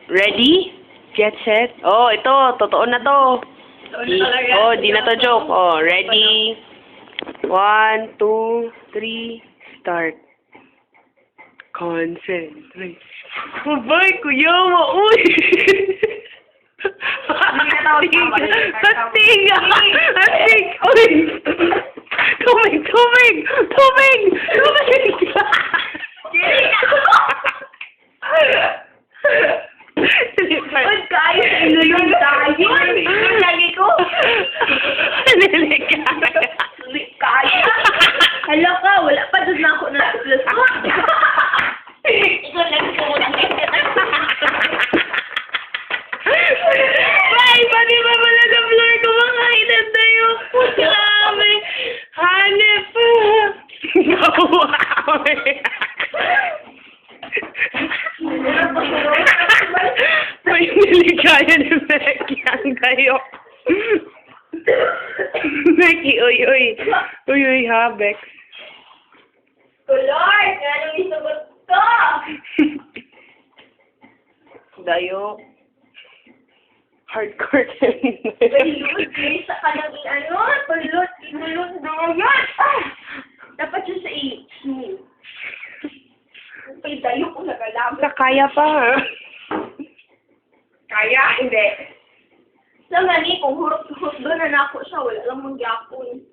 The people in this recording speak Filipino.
Ready? Get set. Oh, ito. Totoo na to. Di na to joke. Oh, ready? 1, 2, 3, start. Concentrate. Abay, kuya mo. Uy! Astig! Astig! Uy! Tubig! Tubig! Tubig! Tubig! Ba't kayo? Inulong tayo. Lagi ko. Kaya. Hala ka, wala pa doon na ako na-plus ko. Ikaw lang ko mo Ay, pati ba pala sa floor ko makainan tayo? Grabe. Hanep. Nakuha kami. May niligaya ni Becky ang kayo. Becky, uy, uy. Uy, uy, ha, Bex. Lord, anong isugot ko? Dayo. Hardcore training. Palulot, guys, sa kanang ano, palulot, inulot na yan. Dapat yun sa i-smooth. Ay, dayo ko nagalaman. Sa kaya pa, ha? Kaya, hindi. Sa nga ni, kung hurot-hurot doon na ako siya, wala lang mangyapon.